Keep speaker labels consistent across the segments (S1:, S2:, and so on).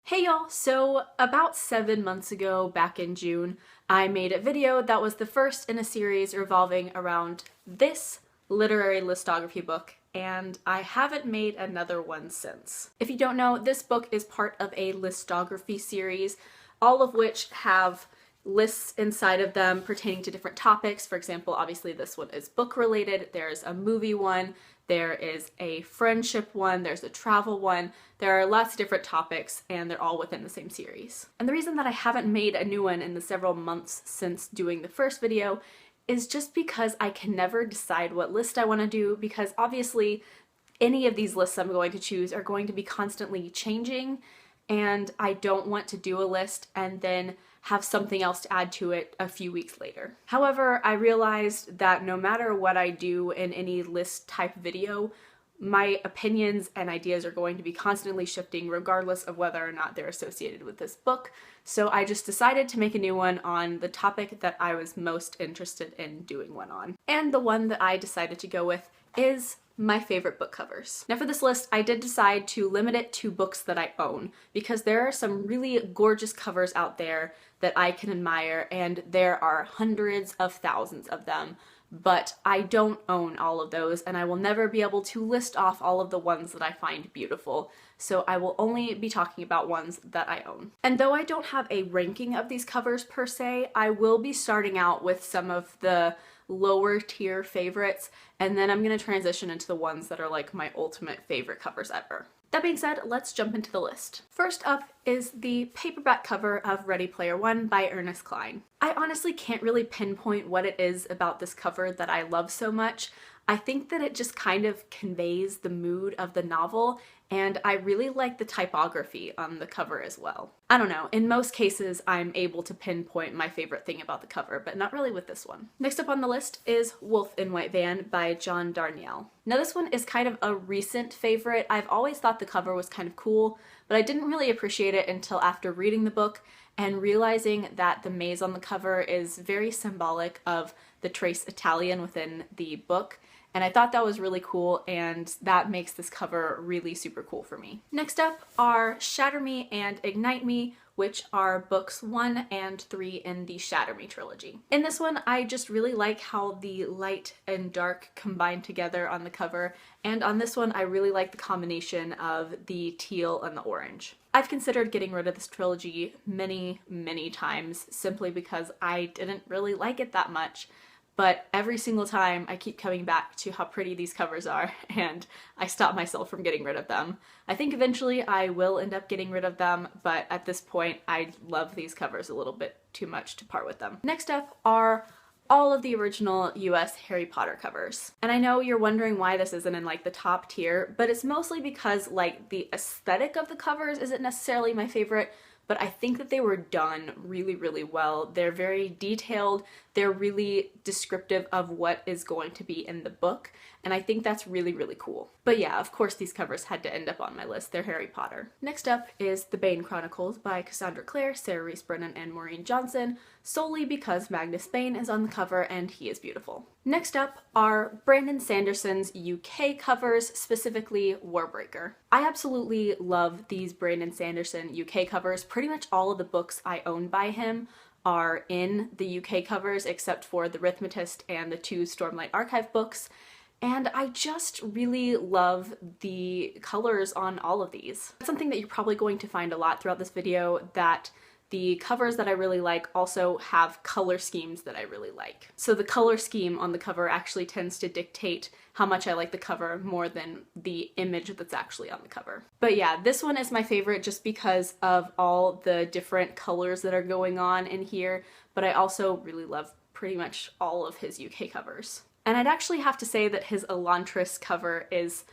S1: Hey y'all! So about 7 months ago, back in June, I made a video that was the first in a series revolving around this literary listography book, and I haven't made another one since. If you don't know, this book is part of a listography series, all of which have lists inside of them pertaining to different topics. For example, obviously this one is book related, there's a movie one, there is a friendship one, there's a travel one. There are lots of different topics and they're all within the same series. And the reason that I haven't made a new one in the several months since doing the first video is just because I can never decide what list I want to do, because obviously any of these lists I'm going to choose are going to be constantly changing, and I don't want to do a list and then have something else to add to it a few weeks later. However, I realized that no matter what I do in any list type video, my opinions and ideas are going to be constantly shifting regardless of whether or not they're associated with this book. So I just decided to make a new one on the topic that I was most interested in doing one on. And the one that I decided to go with is my favorite book covers. Now for this list, I did decide to limit it to books that I own, because there are some really gorgeous covers out there that I can admire, and there are hundreds of thousands of them, but I don't own all of those, and I will never be able to list off all of the ones that I find beautiful, so I will only be talking about ones that I own. And though I don't have a ranking of these covers per se, I will be starting out with some of the lower tier favorites, and then I'm going to transition into the ones that are like my ultimate favorite covers ever. That being said, let's jump into the list. First up is the paperback cover of Ready Player One by Ernest Cline. I honestly can't really pinpoint what it is about this cover that I love so much. I think that it just kind of conveys the mood of the novel, and I really like the typography on the cover as well. I don't know, in most cases I'm able to pinpoint my favorite thing about the cover, but not really with this one. Next up on the list is Wolf in White Van by John Darnielle. Now this one is kind of a recent favorite. I've always thought the cover was kind of cool, but I didn't really appreciate it until after reading the book and realizing that the maze on the cover is very symbolic of the Trace Italian within the book. And I thought that was really cool, and that makes this cover really super cool for me. Next up are Shatter Me and Ignite Me, which are books 1 and 3 in the Shatter Me trilogy. In this one, I just really like how the light and dark combine together on the cover, and on this one, I really like the combination of the teal and the orange. I've considered getting rid of this trilogy many, many times simply because I didn't really like it that much. But every single time I keep coming back to how pretty these covers are, and I stop myself from getting rid of them. I think eventually I will end up getting rid of them, but at this point I love these covers a little bit too much to part with them. Next up are all of the original US Harry Potter covers. And I know you're wondering why this isn't in like the top tier, but it's mostly because like the aesthetic of the covers isn't necessarily my favorite, but I think that they were done really, really well. They're very detailed, they're really descriptive of what is going to be in the book, and I think that's really, really cool. But yeah, of course these covers had to end up on my list. They're Harry Potter. Next up is The Bane Chronicles by Cassandra Clare, Sarah Rees Brennan, and Maureen Johnson, solely because Magnus Bane is on the cover and he is beautiful. Next up are Brandon Sanderson's UK covers, specifically Warbreaker. I absolutely love these Brandon Sanderson UK covers. Pretty much all of the books I own by him are in the UK covers, except for The Rhythmatist and the 2 Stormlight Archive books. And I just really love the colors on all of these. That's something that you're probably going to find a lot throughout this video, that the covers that I really like also have color schemes that I really like. So the color scheme on the cover actually tends to dictate how much I like the cover more than the image that's actually on the cover. But yeah, this one is my favorite just because of all the different colors that are going on in here, but I also really love pretty much all of his UK covers. And I'd actually have to say that his Elantris cover is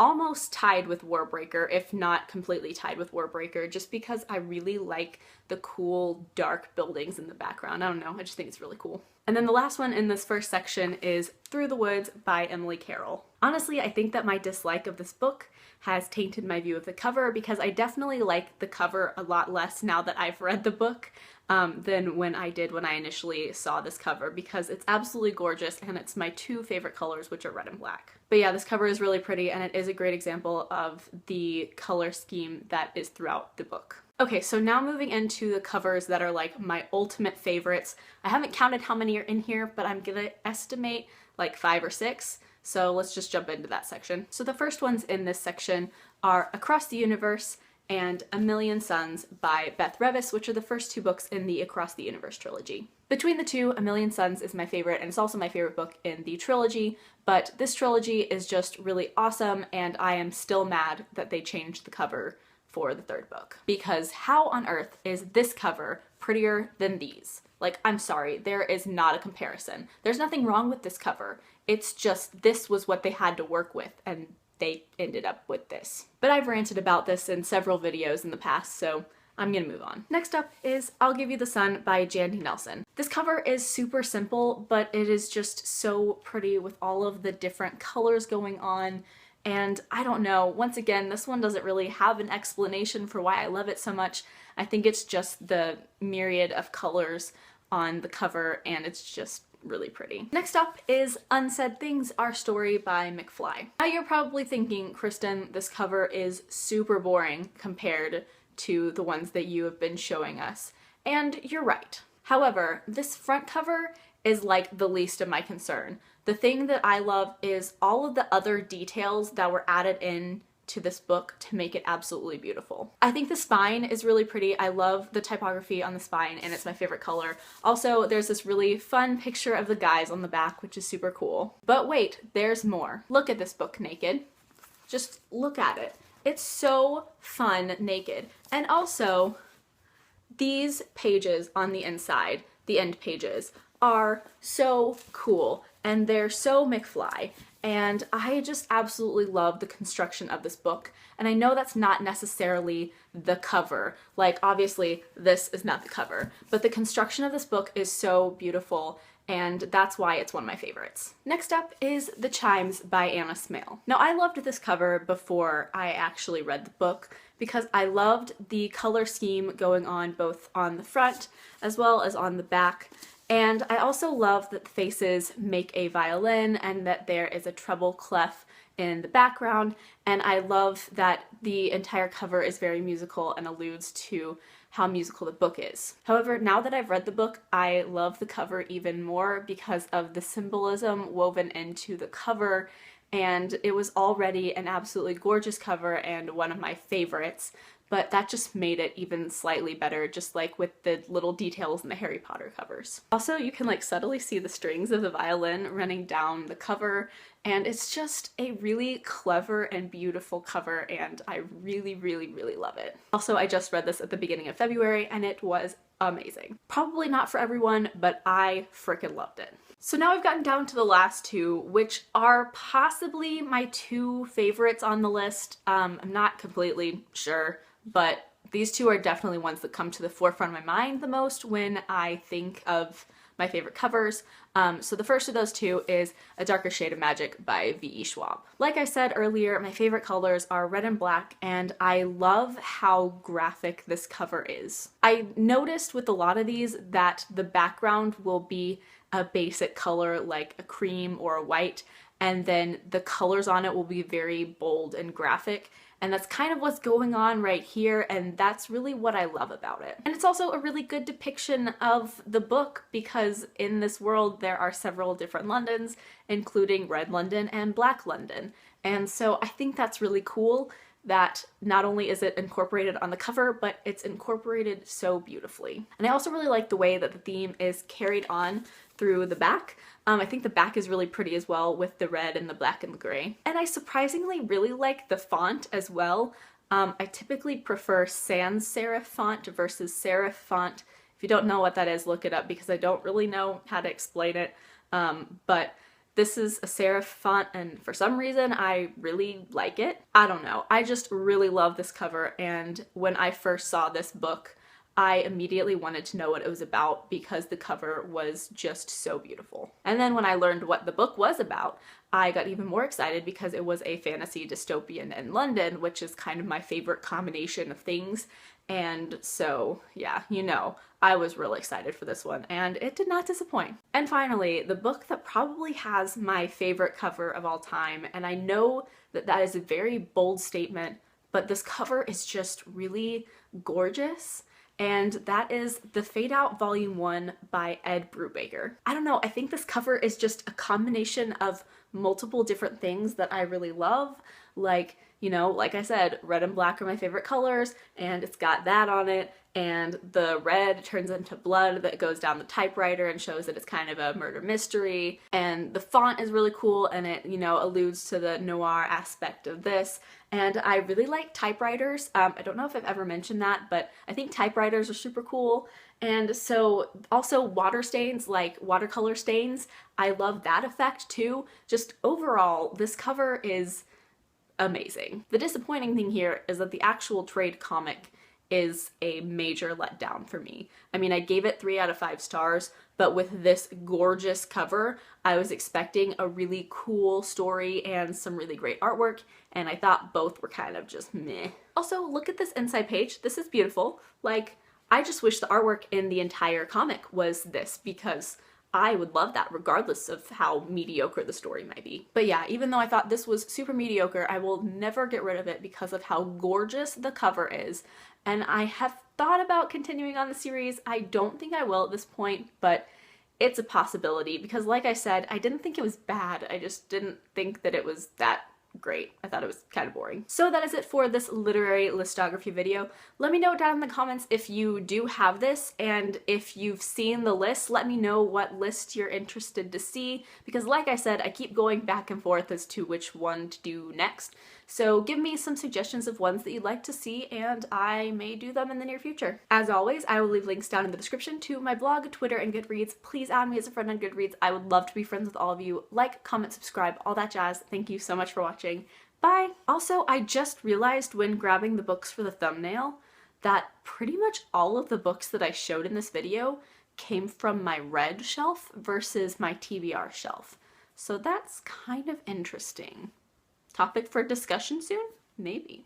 S1: almost tied with Warbreaker, if not completely tied with Warbreaker, just because I really like the cool dark buildings in the background. I don't know, I just think it's really cool. And then the last one in this first section is Through the Woods by Emily Carroll. Honestly, I think that my dislike of this book has tainted my view of the cover, because I definitely like the cover a lot less now that I've read the book than when I did when I initially saw this cover, because it's absolutely gorgeous and it's my 2 favorite colors, which are red and black. But yeah, this cover is really pretty and it is a great example of the color scheme that is throughout the book. Okay, so now moving into the covers that are like my ultimate favorites. I haven't counted how many are in here, but I'm gonna estimate like 5 or 6. So let's just jump into that section. So the first ones in this section are Across the Universe and A Million Suns by Beth Revis, which are the first 2 books in the Across the Universe trilogy. Between the two, A Million Suns is my favorite, and it's also my favorite book in the trilogy, but this trilogy is just really awesome, and I am still mad that they changed the cover for the 3rd book. Because how on earth is this cover prettier than these? Like, I'm sorry, there is not a comparison. There's nothing wrong with this cover. It's just this was what they had to work with, and they ended up with this. But I've ranted about this in several videos in the past, so I'm gonna move on. Next up is I'll Give You the Sun by Jandy Nelson. This cover is super simple, but it is just so pretty with all of the different colors going on. And I don't know, once again, this one doesn't really have an explanation for why I love it so much. I think it's just the myriad of colors on the cover, and it's just really pretty. Next up is Unsaid Things, Our Story by McFly. Now you're probably thinking, Kristen, this cover is super boring compared to the ones that you have been showing us. And you're right. However, this front cover is like the least of my concern. The thing that I love is all of the other details that were added in to this book to make it absolutely beautiful. I think the spine is really pretty. I love the typography on the spine, and it's my favorite color. Also, there's this really fun picture of the guys on the back, which is super cool. But wait, there's more. Look at this book naked. Just look at it. It's so fun naked. And also, these pages on the inside, the end pages, are so cool, and they're so McFly, and I just absolutely love the construction of this book. And I know that's not necessarily the cover, like obviously this is not the cover, but the construction of this book is so beautiful, and that's why it's one of my favorites. Next up is The Chimes by Anna Smale. Now I loved this cover before I actually read the book because I loved the color scheme going on both on the front as well as on the back. And I also love that the faces make a violin and that there is a treble clef in the background. And I love that the entire cover is very musical and alludes to how musical the book is. However, now that I've read the book, I love the cover even more because of the symbolism woven into the cover. And it was already an absolutely gorgeous cover and one of my favorites. But that just made it even slightly better, just like with the little details in the Harry Potter covers. Also, you can like subtly see the strings of the violin running down the cover, and it's just a really clever and beautiful cover, and I really, really, really love it. Also, I just read this at the beginning of February, and it was amazing. Probably not for everyone, but I frickin' loved it. So now we've gotten down to the last 2, which are possibly my 2 favorites on the list. I'm not completely sure, but these 2 are definitely ones that come to the forefront of my mind the most when I think of my favorite covers. So the first of those 2 is A Darker Shade of Magic by V.E. Schwab. Like I said earlier, my favorite colors are red and black, and I love how graphic this cover is. I noticed with a lot of these that the background will be a basic color like a cream or a white, and then the colors on it will be very bold and graphic. And that's kind of what's going on right here, and that's really what I love about it. And it's also a really good depiction of the book because in this world there are several different Londons, including Red London and Black London. And so I think that's really cool that not only is it incorporated on the cover, but it's incorporated so beautifully. And I also really like the way that the theme is carried on through the back. I think the back is really pretty as well with the red and the black and the gray. And I surprisingly really like the font as well. I typically prefer sans serif font versus serif font. If you don't know what that is, look it up because I don't really know how to explain it. But this is a serif font, and for some reason I really like it. I don't know. I just really love this cover, and when I first saw this book, I immediately wanted to know what it was about because the cover was just so beautiful. And then when I learned what the book was about, I got even more excited because it was a fantasy dystopian in London, which is kind of my favorite combination of things. And so, yeah, you know, I was really excited for this one, and it did not disappoint. And finally, the book that probably has my favorite cover of all time, and I know that that is a very bold statement, but this cover is just really gorgeous. And that is The Fade Out Volume 1 by Ed Brubaker. I don't know, I think this cover is just a combination of multiple different things that I really love. Like, you know, like I said, red and black are my favorite colors, and it's got that on it, and the red turns into blood that goes down the typewriter and shows that it's kind of a murder mystery, and the font is really cool, and it, you know, alludes to the noir aspect of this. And I really like typewriters. I don't know if I've ever mentioned that, but I think typewriters are super cool. And so also water stains, like watercolor stains, I love that effect too. Just overall, this cover is amazing. The disappointing thing here is that the actual trade comic is a major letdown for me. I mean, I gave it 3 out of 5 stars, but with this gorgeous cover, I was expecting a really cool story and some really great artwork, and I thought both were kind of just meh. Also, look at this inside page. This is beautiful. Like, I just wish the artwork in the entire comic was this, because I would love that regardless of how mediocre the story might be. But yeah, even though I thought this was super mediocre, I will never get rid of it because of how gorgeous the cover is. And I have thought about continuing on the series. I don't think I will at this point, but it's a possibility because, like I said, I didn't think it was bad. I just didn't think that it was that great. I thought it was kind of boring. So that is it for this literary listography video. Let me know down in the comments if you do have this, and if you've seen the list, let me know what list you're interested to see, because like I said, I keep going back and forth as to which one to do next. So give me some suggestions of ones that you'd like to see, and I may do them in the near future. As always, I will leave links down in the description to my blog, Twitter, and Goodreads. Please add me as a friend on Goodreads. I would love to be friends with all of you. Like, comment, subscribe, all that jazz. Thank you so much for watching. Bye! Also, I just realized when grabbing the books for the thumbnail that pretty much all of the books that I showed in this video came from my red shelf versus my TBR shelf. So that's kind of interesting. Topic for discussion soon? Maybe.